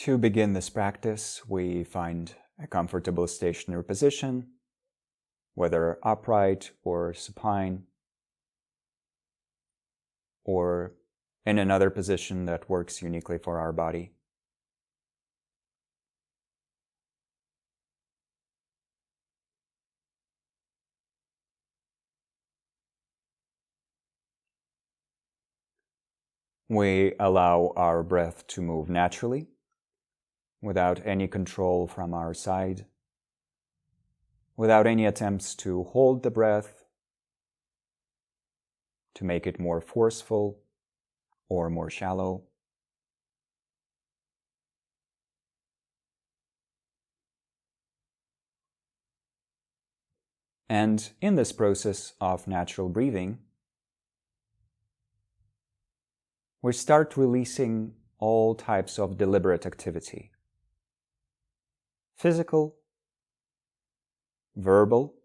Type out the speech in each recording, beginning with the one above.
To begin this practice, we find a comfortable stationary position, whether upright or supine, or in another position that works uniquely for our body. We allow our breath to move naturally, without any control from our side, without any attempts to hold the breath, to make it more forceful or more shallow. And in this process of natural breathing, we start releasing all types of deliberate activity. Physical, verbal,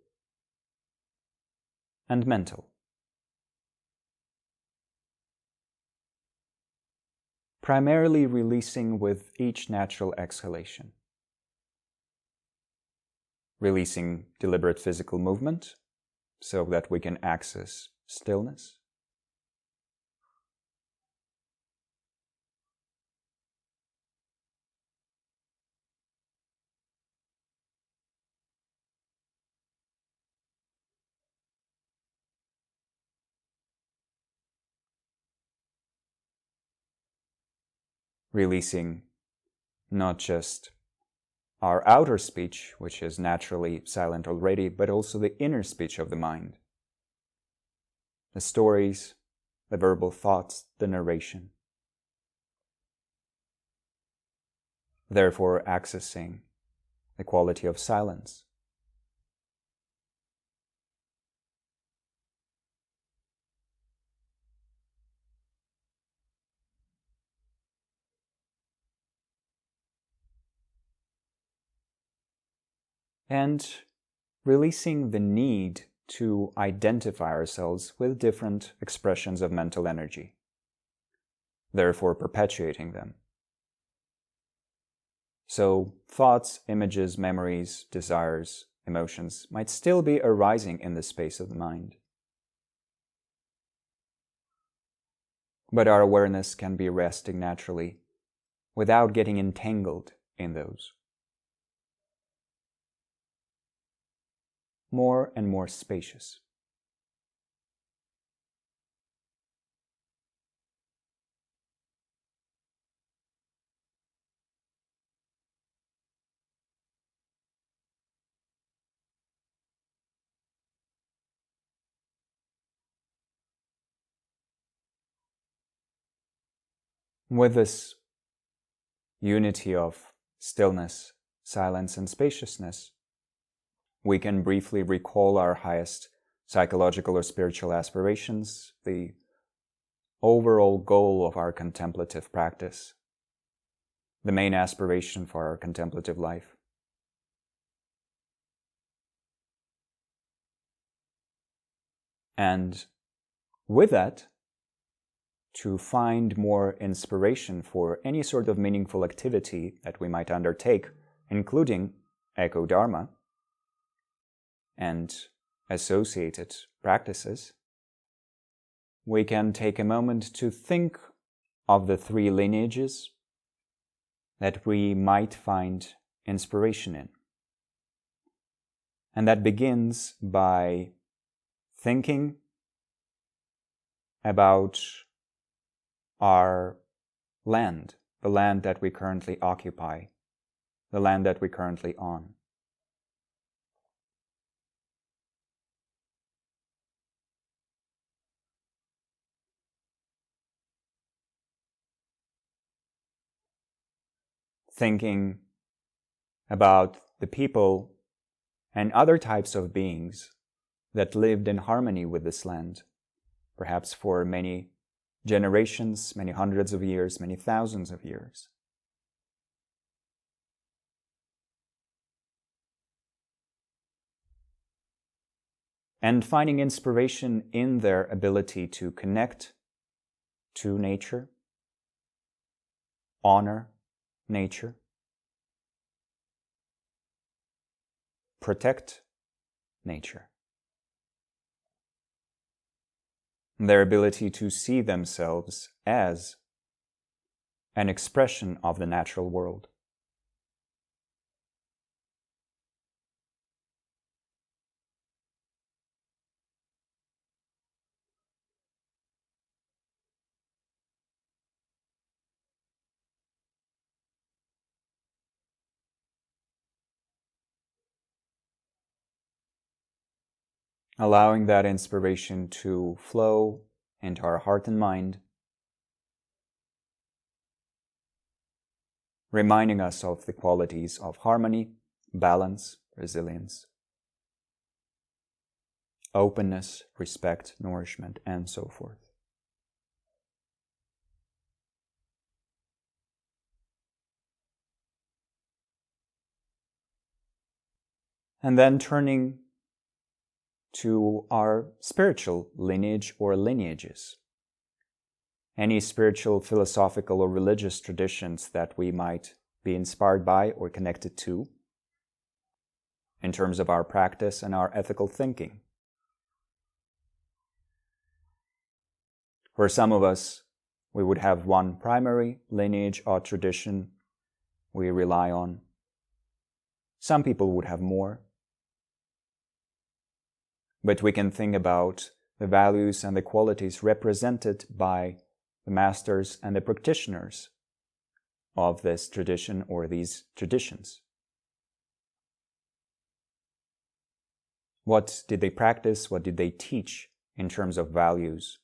and mental. Primarily releasing with each natural exhalation. Releasing deliberate physical movement so that we can access stillness. Releasing not just our outer speech, which is naturally silent already, but also the inner speech of the mind. The stories, the verbal thoughts, the narration. Therefore, accessing the quality of silence. And releasing the need to identify ourselves with different expressions of mental energy, therefore perpetuating them. So thoughts, images, memories, desires, emotions might still be arising in the space of the mind. But our awareness can be resting naturally without getting entangled in those. More and more spacious. With this unity of stillness, silence, and spaciousness, we can briefly recall our highest psychological or spiritual aspirations, the overall goal of our contemplative practice, the main aspiration for our contemplative life. And with that, to find more inspiration for any sort of meaningful activity that we might undertake, including EcoDharma and associated practices, we can take a moment to think of the 3 lineages that we might find inspiration in. And that begins by thinking about our land, the land that we currently occupy, the land that we currently own. Thinking about the people and other types of beings that lived in harmony with this land, perhaps for many generations, many hundreds of years, many thousands of years. And finding inspiration in their ability to connect to nature, honor nature, protect nature. Their ability to see themselves as an expression of the natural world. Allowing that inspiration to flow into our heart and mind, reminding us of the qualities of harmony, balance, resilience, openness, respect, nourishment, and so forth. And then turning to our spiritual lineage or lineages. Any spiritual, philosophical, or religious traditions that we might be inspired by or connected to in terms of our practice and our ethical thinking. For some of us, we would have one primary lineage or tradition we rely on. Some people would have more. But we can think about the values and the qualities represented by the masters and the practitioners of this tradition or these traditions. What did they practice? What did they teach in terms of values?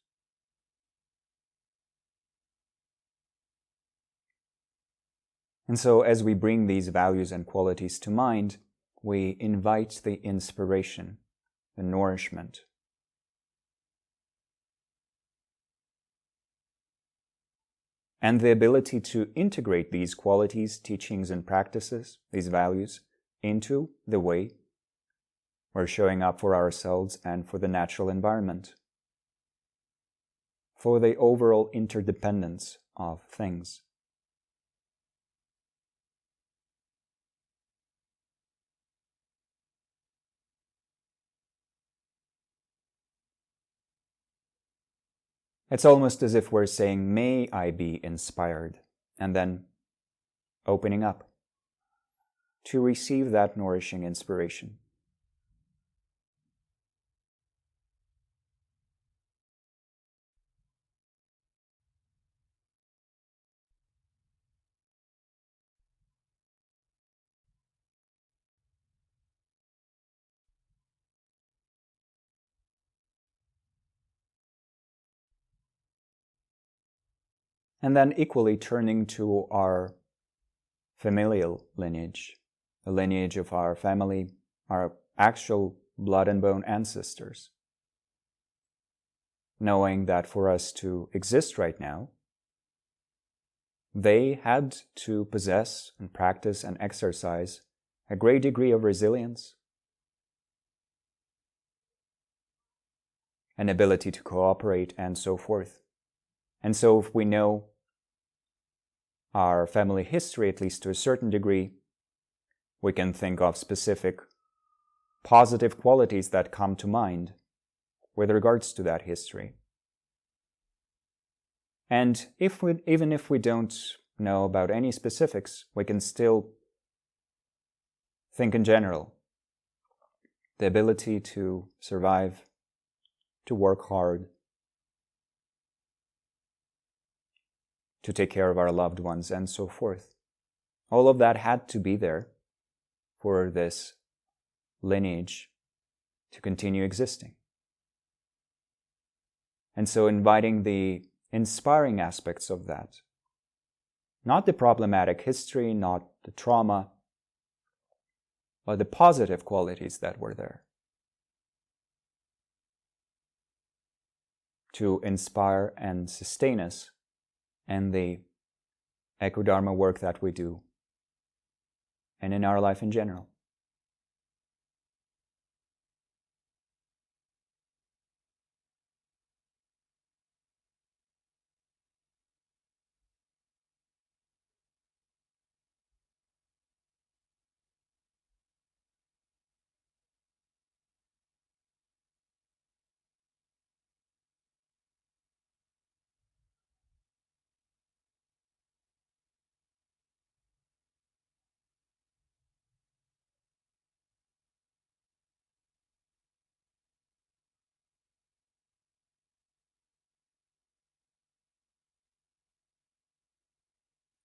And so as we bring these values and qualities to mind, we invite the inspiration, the nourishment, and the ability to integrate these qualities, teachings, and practices, these values, into the way we're showing up for ourselves and for the natural environment, for the overall interdependence of things. It's almost as if we're saying, may I be inspired, and then opening up to receive that nourishing inspiration. And then equally turning to our familial lineage, the lineage of our family, our actual blood and bone ancestors. Knowing that for us to exist right now, they had to possess and practice and exercise a great degree of resilience, an ability to cooperate, and so forth. And so if we know our family history, at least to a certain degree, we can think of specific positive qualities that come to mind with regards to that history. And even if we don't know about any specifics, we can still think in general. The ability to survive, to work hard, to take care of our loved ones, and so forth. All of that had to be there for this lineage to continue existing. And so inviting the inspiring aspects of that, not the problematic history, not the trauma, but the positive qualities that were there, to inspire and sustain us and the EcoDharma work that we do, and in our life in general.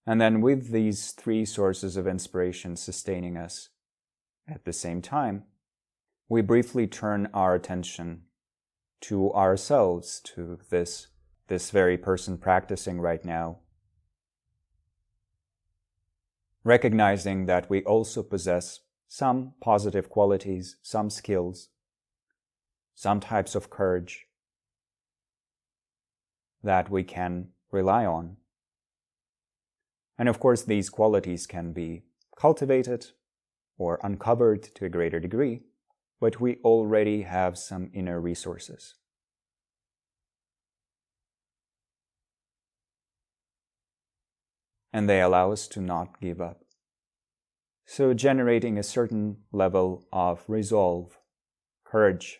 And then with these three sources of inspiration sustaining us at the same time, we briefly turn our attention to ourselves, to this very person practicing right now, recognizing that we also possess some positive qualities, some skills, some types of courage that we can rely on. And of course, these qualities can be cultivated or uncovered to a greater degree, but we already have some inner resources. And they allow us to not give up. So generating a certain level of resolve, courage,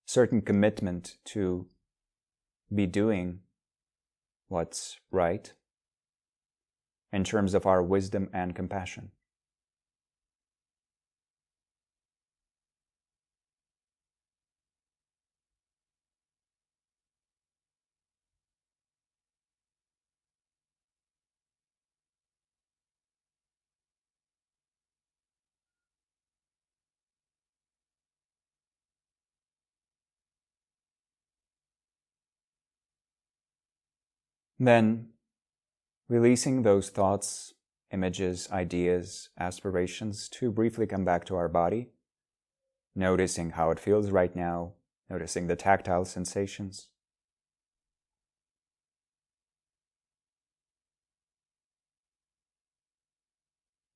certain commitment to be doing what's right in terms of our wisdom and compassion. Then, releasing those thoughts, images, ideas, aspirations to briefly come back to our body, noticing how it feels right now, noticing the tactile sensations.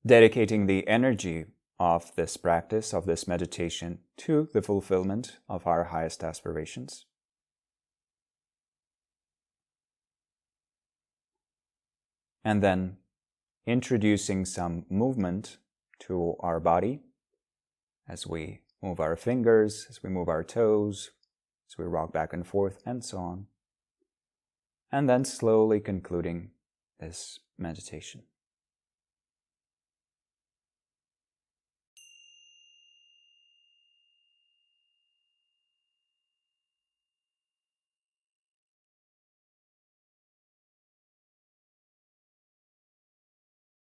Dedicating the energy of this practice, of this meditation, to the fulfillment of our highest aspirations. And then introducing some movement to our body as we move our fingers, as we move our toes, as we rock back and forth, and so on. And then slowly concluding this meditation.